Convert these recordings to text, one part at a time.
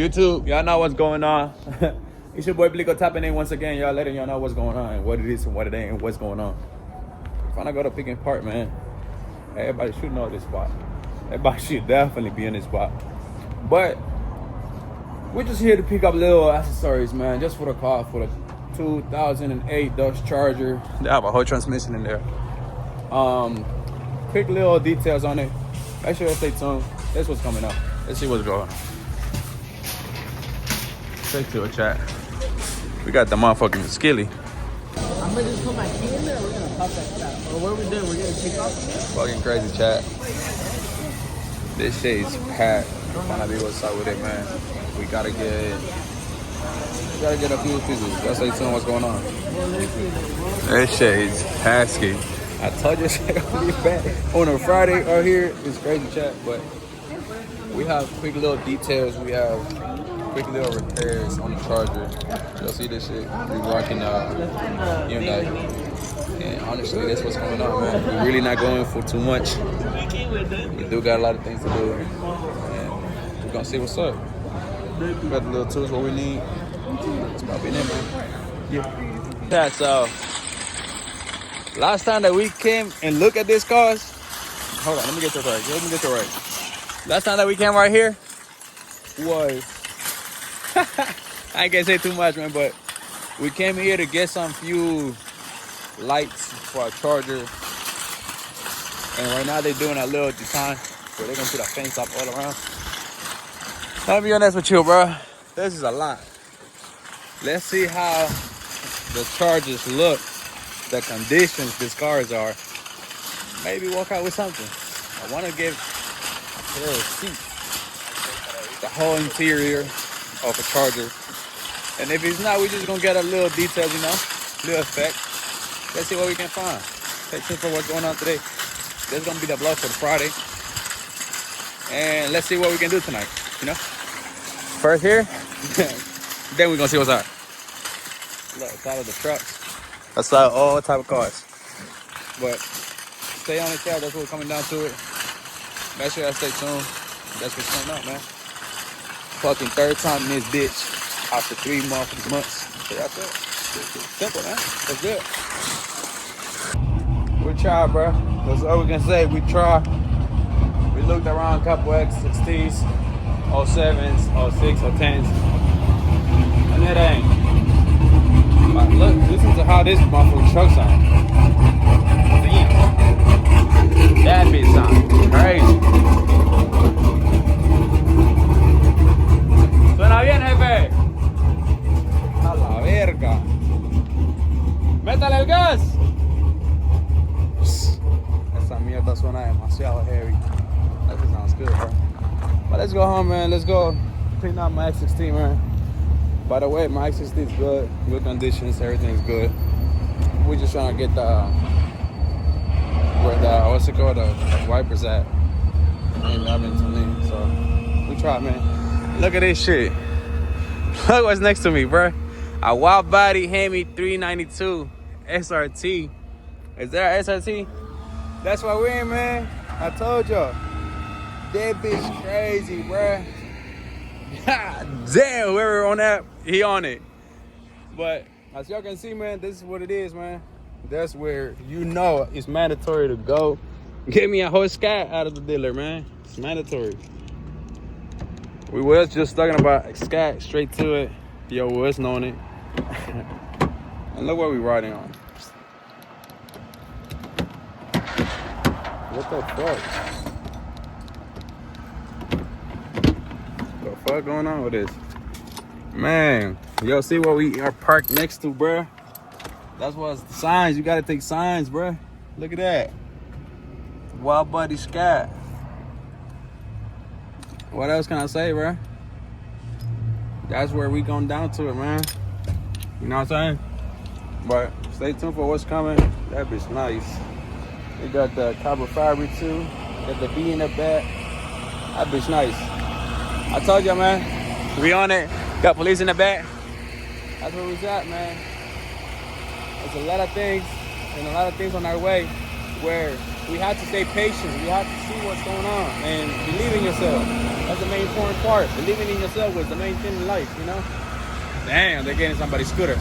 YouTube, y'all know what's going on. It's your boy Blico tapping in once again, y'all letting y'all know what's going on and what it is and what it ain't and what's going on. When I go to Picking Park, man, everybody should know this spot. Everybody should definitely be in this spot. But we're just here to pick up little accessories, man, just for the car, for the 2008 Dodge Charger. They have a whole transmission in there. Quick little details on it. Make sure you stay tuned. That's what's coming up. Let's see what's going on. Take to a chat. We got the motherfucking skilly. I'm gonna just put my key in there. We're gonna pop that chat. Or what are we doing? We're gonna kick off. Fucking crazy chat. This shit is packed. Trying to be what's up with it, man. We gotta get a few pieces. Y'all stay tuned. What's going on? This shit is pesky. I told you shit gonna be back on a Friday out here. It's crazy chat, but we have quick little details. We have quick little repairs on the Charger. You'll see this shit. We rocking Hyundai. And honestly, that's what's going on, man. We're really not going for too much. We do got a lot of things to do, and we're gonna see what's up. We got the little tools what we need. It's about being in, man. Yeah. So last time that we came and looked at this cars, hold on, let me get this right. Last time that we came right here was I ain't gonna say too much, man, but we came here to get some few lights for our Charger. And right now they're doing a little design where they're gonna put a fence up all around. I'll be honest with you, bro. This is a lot. Let's see how the Chargers look, the conditions these cars are. Maybe walk out with something. I wanna give a little seat, the whole interior of a Charger. And if it's not, we're just gonna get a little detail, you know, little effect. Let's see what we can find. Stay tuned for what's going on today. This is gonna be the vlog for the Friday. And let's see what we can do tonight, you know? First here, then we're gonna see what's up. Look, side of the trucks. That's all type of cars. But stay on the trail, that's what's coming down to it. Make sure I stay tuned. That's what's coming up, man. Fucking third time in this bitch after 3 months. So that's it. Simple, man. That's good. We tried, bro. That's all we can say. We tried. We looked around a couple SXTs, 07s, 06, 10s. And it ain't. But look, listen to how this motherfucking truck sounds. Damn. That bitch sounds crazy. Suena bien, jefe. A la verga. Métale el gas. Esa mierda suena demasiado heavy. That sounds good, bro. But let's go home, man. Let's go clean out my SXT, man. By the way, my SXT is good. Good conditions. Everything's good. We're just trying to get where the what's it called, the wipers at. Ain't happening to me, so we try, man. Look at this shit. Look what's next to me, bro. A wide body Hemi 392 SRT. Is there an SRT? That's what we're in, man. I told y'all. That bitch crazy, bro. God damn, whoever on that, he on it. But as y'all can see, man, this is what it is, man. That's where you know it's mandatory to go get me a whole scat out of the dealer, man. It's mandatory. We was just talking about scat, straight to it. Yo, was on it. And look what we riding on. What the fuck? What the fuck going on with this? Man, yo, see what we are parked next to, bruh? That's what's signs. You gotta take signs, bruh. Look at that. Wild Buddy Scat. What else can I say, bruh? That's where we going down to it, man. You know what I'm saying? But stay tuned for what's coming. That bitch nice. We got the carbon fiber too. Got the B in the back. That bitch nice. I told y'all, man. We on it. Got police in the back. That's where we's at, man. There's a lot of things and a lot of things on our way where we have to stay patient. We have to see what's going on and believe in yourself. That's the main important part. Believing in yourself was the main thing in life, you know? Damn, they're getting somebody's scooter.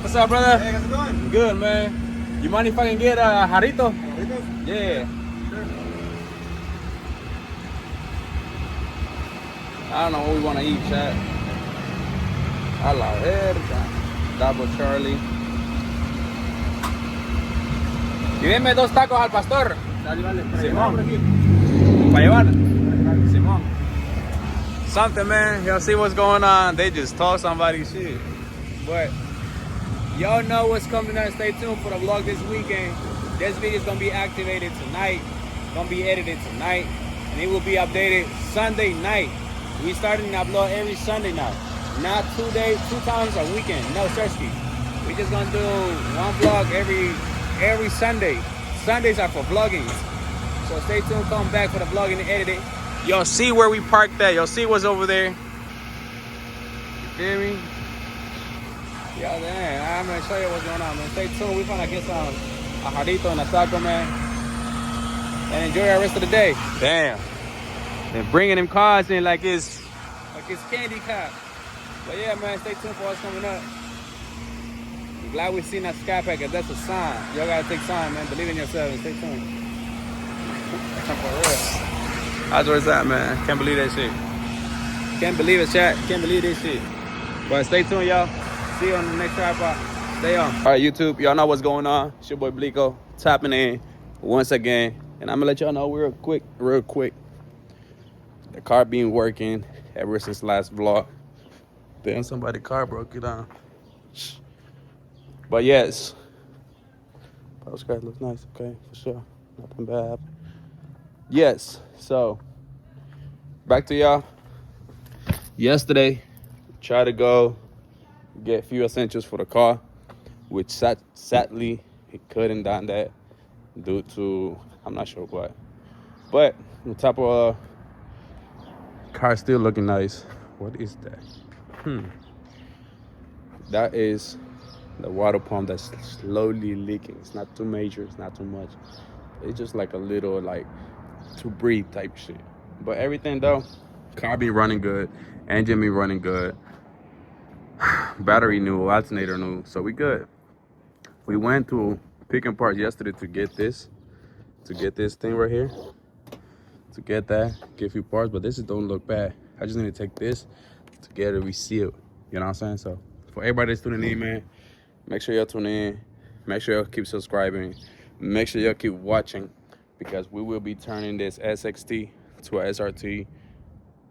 What's up, brother? Hey, how's it going? Good, man. You mind if I can get a jarrito? Jarritos? Yeah. Sure. I don't know what we want to eat, chat. A la verga. Double Charlie. Y deme 2 tacos al pastor. Dale, vale. Simón. Por aquí. Para llevar. Simón. Something, man. Y'all see what's going on? They just told somebody shit. But y'all know what's coming up. Stay tuned for the vlog this weekend. This video is going to be activated tonight. Going to be edited tonight. And it will be updated Sunday night. We starting to upload every Sunday now. Not 2 times a weekend. No, Sersky. We just going to do one vlog every Sunday. Sundays are for vlogging. So stay tuned. Come back for the vlogging and editing. Y'all see where we parked at. Y'all see what's over there. You feel me? Yeah, man. I'm gonna show you what's going on, man. Stay tuned. We're gonna get some ajadito and a taco, man. And enjoy the rest of the day. Damn. And bringing them cars in like it's candy cop. But yeah, man, stay tuned for what's coming up. I'm glad we seen that sky packet. That's a sign. Y'all gotta take sign, man. Believe in yourself and stay tuned. For real. That's where it's at, man. Can't believe that shit. Can't believe it, chat. Can't believe this shit. But stay tuned, y'all. See you on the next tripod. Stay on. All right, YouTube. Y'all know what's going on. It's your boy Blico tapping in once again. And I'm gonna let y'all know real quick. The car been working ever since last vlog. Damn, somebody's car broke it down. But yes. Postcard looks nice, okay, for sure. Nothing bad happened. Yes, so back to y'all. Yesterday, tried to go get a few essentials for the car, which sadly it couldn't done that due to I'm not sure what. But on top of car still looking nice. What is that? That is the water pump that's slowly leaking. It's not too major. It's not too much. It's just like a little like to breathe type shit. But everything though, car be running good, engine be running good, battery new, alternator new, so we good. We went to picking parts yesterday to get this thing right here, to get a few parts, but this don't look bad. I just need to take this to get it resealed, you know what I'm saying? So for everybody that's tuning in, man, make sure y'all tune in, make sure y'all keep subscribing, make sure y'all keep watching, because we will be turning this SXT to a SRT.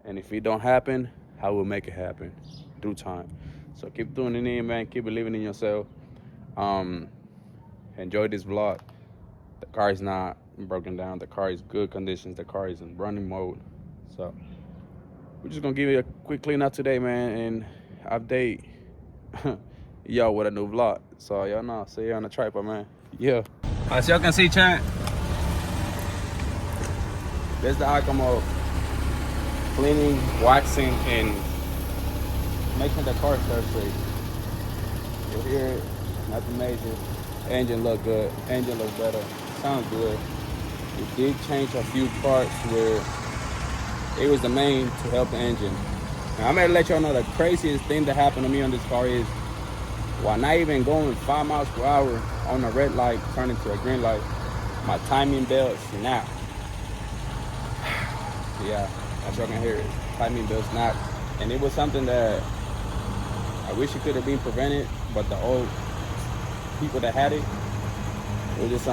And if it don't happen, I will make it happen through time. So keep tuning in, man. Keep believing in yourself. Enjoy this vlog. The car is not broken down. The car is good conditions. The car is in running mode. So we're just gonna give you a quick clean up today, man, and update y'all with a new vlog. So y'all know, see you on the tripod, man. Yeah. As y'all can see, chat, there's the icon mode. Cleaning, waxing, and making the car start straight. You hear it, nothing major. Engine look good, engine look better, sounds good. It did change a few parts where it was the main to help the engine. Now I'm gonna let y'all know the craziest thing that happened to me on this car is while not even going 5 miles per hour on a red light turning to a green light, my timing belt snapped. Yeah, as y'all can hear it, timing belt snapped. And it was something that I wish it could have been prevented, but the old people that had it were just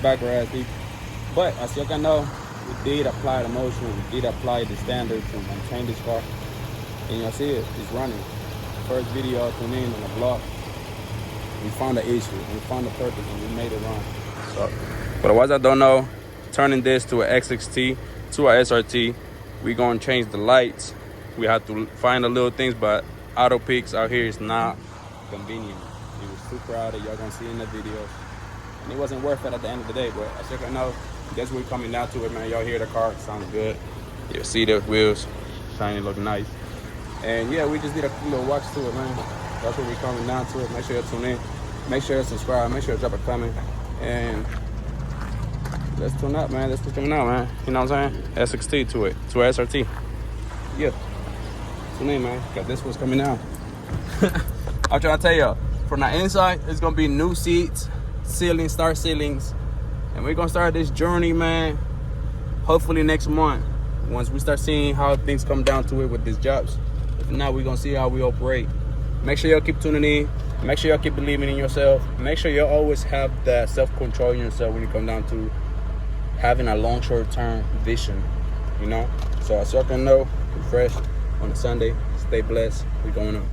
backward ass people. But as y'all can know, we did apply the motion, we did apply the standards and maintain this car. And y'all see it, it's running. First video I tuned in on the vlog. We found the issue, we found the purpose, and we made it run. So, but otherwise I don't know, turning this to an SXT, to a SRT, we gonna change the lights. We have to find the little things, but auto peaks out here is not convenient. It was too crowded, y'all gonna see in the videos. And it wasn't worth it at the end of the day, but as you can know, that's what we're coming down to it, man. Y'all hear the car, sounds good. You see the wheels, shiny, look nice. And yeah, we just did a little watch to it, man. That's what we're coming down to it. Make sure you tune in, make sure you subscribe, make sure you drop a comment. And let's tune up, man. Let's tune out, man. You know what I'm saying? SXT to it, to SRT. Yeah. Tune in, man. Got this one's coming out. I'm trying to tell you, from the inside, it's gonna be new seats, ceilings, star ceilings, and we're gonna start this journey, man. Hopefully next month, once we start seeing how things come down to it with these jobs. If not, we're gonna see how we operate. Make sure y'all keep tuning in. Make sure y'all keep believing in yourself. Make sure you always have that self-control in yourself when you come down to having a long, short-term vision, you know? So as y'all can know, refresh on a Sunday. Stay blessed. We're going on.